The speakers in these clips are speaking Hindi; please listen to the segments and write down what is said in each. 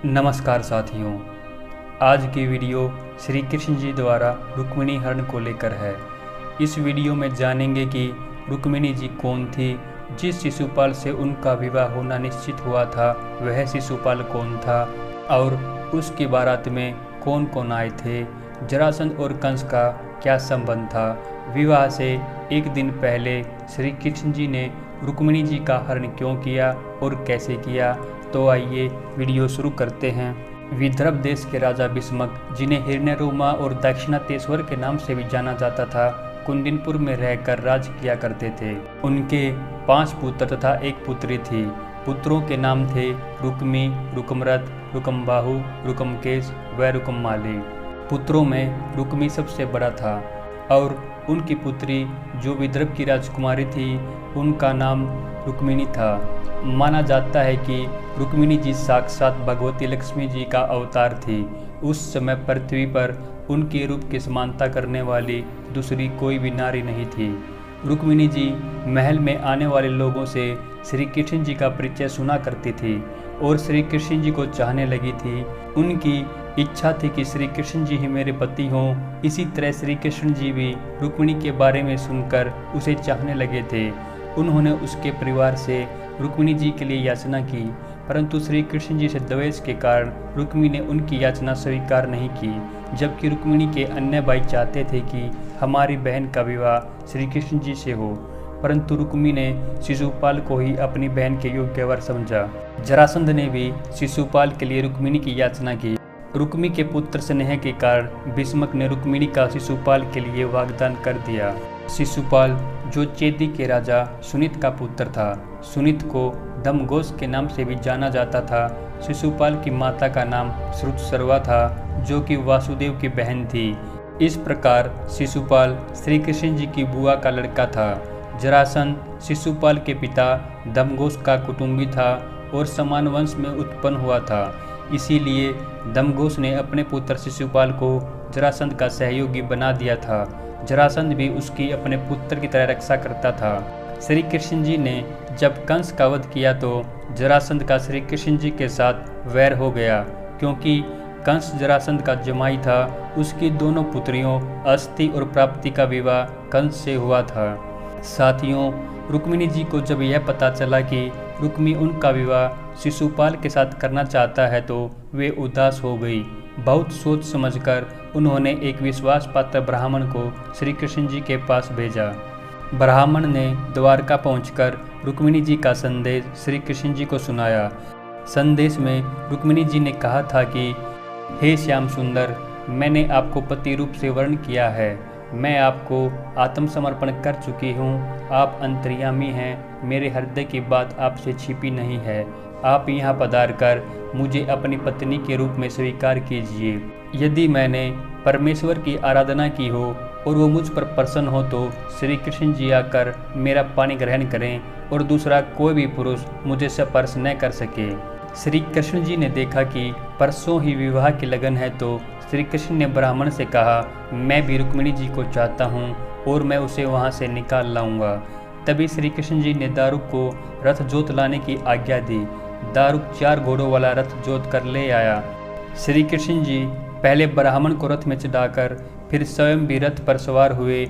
नमस्कार साथियों, आज की वीडियो श्री कृष्ण जी द्वारा रुक्मिणी हरण को लेकर है। इस वीडियो में जानेंगे कि रुक्मिणी जी कौन थी। जिस शिशुपाल से उनका विवाह होना निश्चित हुआ था वह शिशुपाल कौन था और उसकी बारात में कौन कौन आए थे। जरासंध और कंस का क्या संबंध था। विवाह से एक दिन पहले श्री कृष्ण जी ने रुक्मिणी जी का हरण क्यों किया और कैसे किया। तो आइए वीडियो शुरू करते हैं। विदर्भ देश के राजा भीष्मक, जिन्हें हिरण्यरोमा और दक्षिणातेश्वर के नाम से भी जाना जाता था, कुंदिनपुर में रहकर राज किया करते थे। उनके 5 पुत्र तथा 1 पुत्री थी। पुत्रों के नाम थे रुक्मी, रुकमरथ, रुकमबाहु, रुकमकेश व रुकममाली। पुत्रों में रुक्मी सबसे बड़ा था और उनकी पुत्री जो विदर्भ की राजकुमारी थी उनका नाम रुक्मिणी था। माना जाता है कि रुक्मिणी जी साक्षात भगवती लक्ष्मी जी का अवतार थी। उस समय पृथ्वी पर उनके रूप की समानता करने वाली दूसरी कोई भी नारी नहीं थी। रुक्मिणी जी महल में आने वाले लोगों से श्री कृष्ण जी का परिचय सुना करती थी और श्री कृष्ण जी को चाहने लगी थी। उनकी इच्छा थी कि श्री कृष्ण जी ही मेरे पति हों। इसी तरह श्री कृष्ण जी भी रुक्मिणी के बारे में सुनकर उसे चाहने लगे थे। उन्होंने उसके परिवार से रुक्मिणी जी के लिए याचना की, परंतु श्री कृष्ण जी से द्वेष के कारण रुक्मिणी ने उनकी याचना स्वीकार नहीं की। जबकि रुक्मिणी के अन्य भाई चाहते थे कि हमारी बहन का विवाह श्री कृष्ण जी से हो, परंतु रुक्मिणी ने शिशुपाल को ही अपनी बहन के योग्य वर समझा। जरासंध ने भी शिशुपाल के लिए रुक्मिणी की याचना की। रुक्मी के पुत्र स्नेह के कारण भीष्मक ने रुक्मिणी का शिशुपाल के लिए वाग्दान कर दिया। शिशुपाल जो चेदी के राजा सुनीत का पुत्र था। सुनीत को दमघोष के नाम से भी जाना जाता था। शिशुपाल की माता का नाम श्रुतसर्वा था, जो कि वासुदेव की बहन थी। इस प्रकार शिशुपाल श्री कृष्ण जी की बुआ का लड़का था। जरासंध शिशुपाल के पिता दमघोष का कुटुंबी था और समान वंश में उत्पन्न हुआ था। इसीलिए दमघोष ने अपने पुत्र शिशुपाल को जरासंध का सहयोगी बना दिया था। जरासंध भी उसकी अपने पुत्र की तरह रक्षा करता था। श्री कृष्ण जी ने जब कंस का वध किया तो जरासंध का श्री कृष्ण जी के साथ वैर हो गया, क्योंकि कंस जरासंध का जमाई था। उसकी दोनों पुत्रियों अस्थि और प्राप्ति का विवाह कंस से हुआ था। साथियों, रुक्मिणी जी को जब यह पता चला कि रुक्मी उनका विवाह शिशुपाल के साथ करना चाहता है तो वे उदास हो गई। बहुत सोच समझकर उन्होंने एक विश्वास पात्र ब्राह्मण को श्री कृष्ण जी के पास भेजा। ब्राह्मण ने द्वारका पहुंचकर रुक्मिणी जी का संदेश श्री कृष्ण जी को सुनाया। संदेश में रुक्मिणी जी ने कहा था कि हे श्याम सुंदर, मैंने आपको पति रूप से वर्ण किया है। मैं आपको आत्मसमर्पण कर चुकी हूँ। आप अंतर्यामी हैं। मेरे हृदय की बात आपसे छिपी नहीं है। आप यहाँ पधार कर मुझे अपनी पत्नी के रूप में स्वीकार कीजिए। यदि मैंने परमेश्वर की आराधना की हो और वो मुझ पर प्रसन्न हो तो श्री कृष्ण जी आकर मेरा पानी ग्रहण करें और दूसरा कोई भी पुरुष मुझे स्पर्श न कर सके। श्री कृष्ण जी ने देखा कि परसों ही विवाह की लगन है तो श्री कृष्ण ने ब्राह्मण से कहा, मैं भी रुक्मिणी जी को चाहता हूँ और मैं उसे वहाँ से निकाल लाऊंगा। तभी श्री कृष्ण जी ने दारुक को रथ जोत लाने की आज्ञा दी। दारुक 4 घोड़ों वाला रथ जोत कर ले आया। श्री कृष्ण जी पहले ब्राह्मण को रथ में चढ़ाकर फिर स्वयं भी रथ पर सवार हुए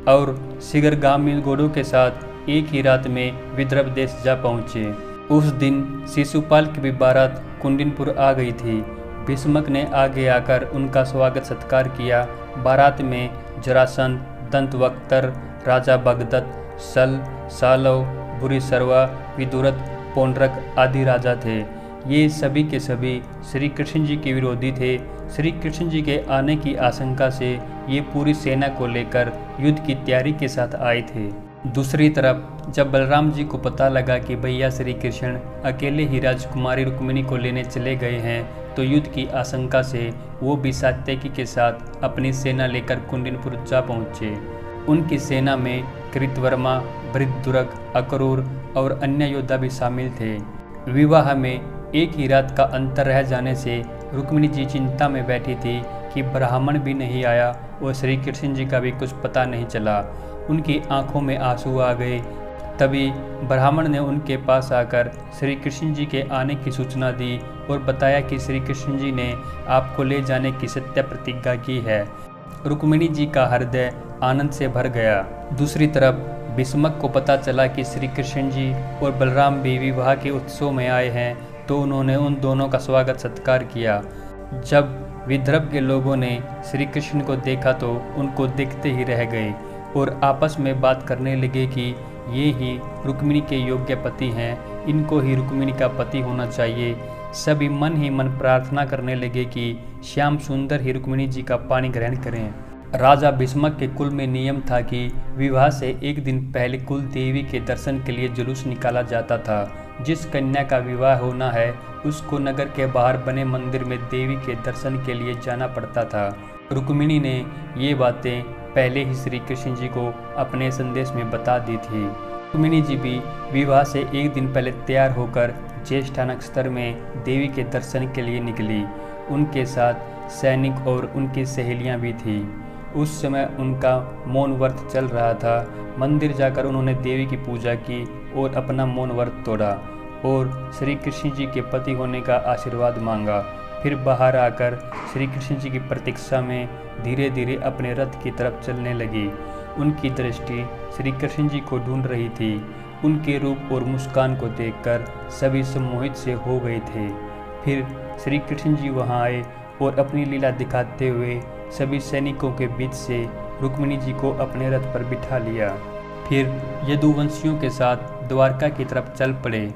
और शीघ्रगामी घोड़ों के साथ एक ही रात में विदर्भ देश जा पहुँचे। उस दिन शिशुपाल की भी बारात कुंदिनपुर आ गई थी। भीष्मक ने आगे आकर उनका स्वागत सत्कार किया। बारात में जरासंध, दंतवक्तर, राजा भगदत्त, सल, सालव, बुरीसर्वा, विदुरथ, पौंड्रक आदि राजा थे। ये सभी के सभी श्री कृष्ण जी के विरोधी थे। श्री कृष्ण जी के आने की आशंका से ये पूरी सेना को लेकर युद्ध की तैयारी के साथ आए थे। दूसरी तरफ जब बलराम जी को पता लगा कि भैया श्री कृष्ण अकेले ही राजकुमारी रुक्मिणी को लेने चले गए हैं तो युद्ध की आशंका से वो भी सात्यकी के साथ अपनी सेना लेकर कुंदिनपुर जा पहुँचे। उनकी सेना में कृतवर्मा, भृतदुरग, अक्रूर और अन्य योद्धा भी शामिल थे। विवाह में एक ही रात का अंतर रह जाने से रुक्मिणी जी चिंता में बैठी थी कि ब्राह्मण भी नहीं आया और श्री कृष्ण जी का भी कुछ पता नहीं चला। उनकी आंखों में आंसू आ गए। तभी ब्राह्मण ने उनके पास आकर श्री कृष्ण जी के आने की सूचना दी और बताया कि श्री कृष्ण जी ने आपको ले जाने की सत्य प्रतिज्ञा की है। रुक्मिणी जी का हृदय आनंद से भर गया। दूसरी तरफ भीष्मक को पता चला कि श्री कृष्ण जी और बलराम भी विवाह के उत्सव में आए हैं, तो उन्होंने उन दोनों का स्वागत सत्कार किया। जब विदर्भ के लोगों ने श्री कृष्ण को देखा तो उनको देखते ही रह गए और आपस में बात करने लगे कि ये ही रुक्मिणी के योग्य पति हैं, इनको ही रुक्मिणी का पति होना चाहिए। सभी मन ही मन प्रार्थना करने लगे कि श्याम सुंदर ही रुक्मिणी जी का पानी ग्रहण करें। राजा भीष्मक के कुल में नियम था कि विवाह से एक दिन पहले कुल देवी के दर्शन के लिए जुलूस निकाला जाता था। जिस कन्या का विवाह होना है उसको नगर के बाहर बने मंदिर में देवी के दर्शन के लिए जाना पड़ता था। रुक्मिणी ने ये बातें पहले ही श्री कृष्ण जी को अपने संदेश में बता दी थी। रुक्मिणी जी भी विवाह से एक दिन पहले तैयार होकर ज्येष्ठा नक्षत्र में देवी के दर्शन के लिए निकली। उनके साथ सैनिक और उनकी सहेलियां भी थीं। उस समय उनका मौन व्रत चल रहा था। मंदिर जाकर उन्होंने देवी की पूजा की और अपना मौन व्रत तोड़ा और श्री कृष्ण जी के पति होने का आशीर्वाद मांगा। फिर बाहर आकर श्री कृष्ण जी की प्रतीक्षा में धीरे धीरे अपने रथ की तरफ चलने लगी। उनकी दृष्टि श्री कृष्ण जी को ढूंढ रही थी। उनके रूप और मुस्कान को देखकर सभी सम्मोहित से हो गए थे। फिर श्री कृष्ण जी वहां आए और अपनी लीला दिखाते हुए सभी सैनिकों के बीच से रुक्मिणी जी को अपने रथ पर बिठा लिया। फिर यदुवंशियों के साथ द्वारका की तरफ चल पड़े।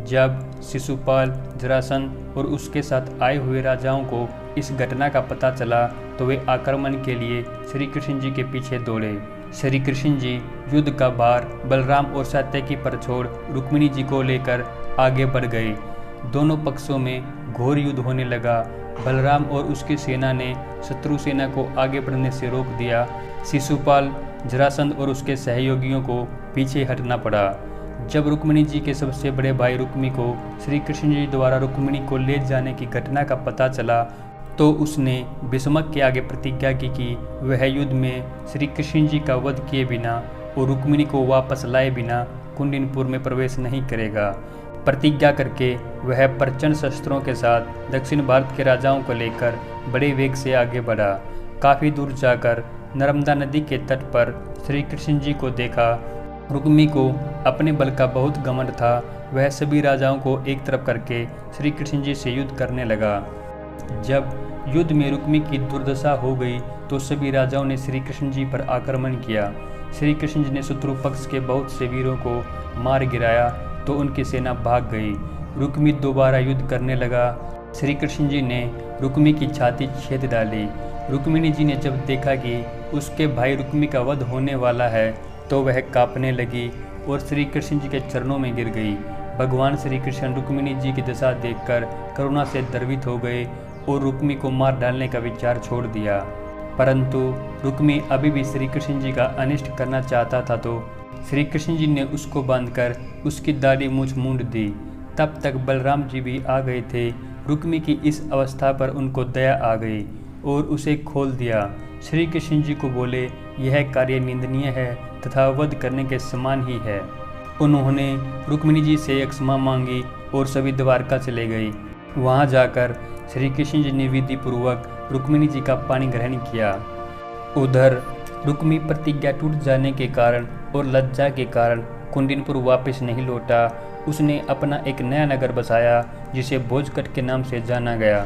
जब शिशुपाल, जरासंध और उसके साथ आए हुए राजाओं को इस घटना का पता चला तो वे आक्रमण के लिए श्री कृष्ण जी के पीछे दौड़े। श्री कृष्ण जी युद्ध का भार बलराम और सात्यकी पर छोड़ रुक्मिणी जी को लेकर आगे बढ़ गए। दोनों पक्षों में घोर युद्ध होने लगा। बलराम और उसकी सेना ने शत्रु सेना को आगे बढ़ने से रोक दिया। शिशुपाल, जरासंध और उसके सहयोगियों को पीछे हटना पड़ा। जब रुक्मिणी जी के सबसे बड़े भाई रुक्मी को श्री कृष्ण जी द्वारा रुक्मिणी को ले जाने की घटना का पता चला तो उसने भीष्मक के आगे प्रतिज्ञा की कि वह युद्ध में श्री कृष्ण जी का वध किए बिना और रुक्मिणी को वापस लाए बिना कुंडिनपुर में प्रवेश नहीं करेगा। प्रतिज्ञा करके वह प्रचंड शस्त्रों के साथ दक्षिण भारत के राजाओं को लेकर बड़े वेग से आगे बढ़ा। काफ़ी दूर जाकर नर्मदा नदी के तट पर श्री कृष्ण जी को देखा। रुक्मी को अपने बल का बहुत घमंड था। वह सभी राजाओं को एक तरफ करके श्री कृष्ण जी से युद्ध करने लगा। जब युद्ध में रुक्मी की दुर्दशा हो गई तो सभी राजाओं ने श्री कृष्ण जी पर आक्रमण किया। श्री कृष्ण जी ने शत्रु पक्ष के बहुत से वीरों को मार गिराया तो उनकी सेना भाग गई। रुक्मी दोबारा युद्ध करने लगा। श्री कृष्ण जी ने रुक्मी की छाती छेद डाली। रुक्मिणी जी ने जब देखा कि उसके भाई रुक्मी का वध होने वाला है तो वह कांपने लगी और श्री कृष्ण जी के चरणों में गिर गई। भगवान श्री कृष्ण रुक्मिणी जी की दशा देखकर करुणा से द्रवित हो गए और रुक्मी को मार डालने का विचार छोड़ दिया। परंतु रुक्मी अभी भी श्री कृष्ण जी का अनिष्ट करना चाहता था तो श्री कृष्ण जी ने उसको बांधकर उसकी दाढ़ी मूंछ मूंड दी। तब तक बलराम जी भी आ गए थे। रुक्मी की इस अवस्था पर उनको दया आ गई और उसे खोल दिया। श्री कृष्ण जी को बोले, यह कार्य निंदनीय है तथा वध करने के समान ही है। उन्होंने रुक्मिणी जी से क्षमा मांगी और सभी द्वारका चले गए। वहां जाकर श्री कृष्ण जी ने विधि पूर्वक रुक्मिणी जी का पानी ग्रहण किया। उधर रुक्मी प्रतिज्ञा टूट जाने के कारण और लज्जा के कारण कुंडिनपुर वापस नहीं लौटा। उसने अपना एक नया नगर बसाया जिसे भोजकट के नाम से जाना गया।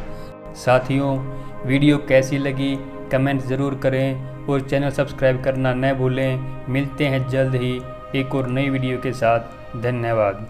साथियों, वीडियो कैसी लगी कमेंट ज़रूर करें और चैनल सब्सक्राइब करना न भूलें। मिलते हैं जल्द ही एक और नई वीडियो के साथ। धन्यवाद।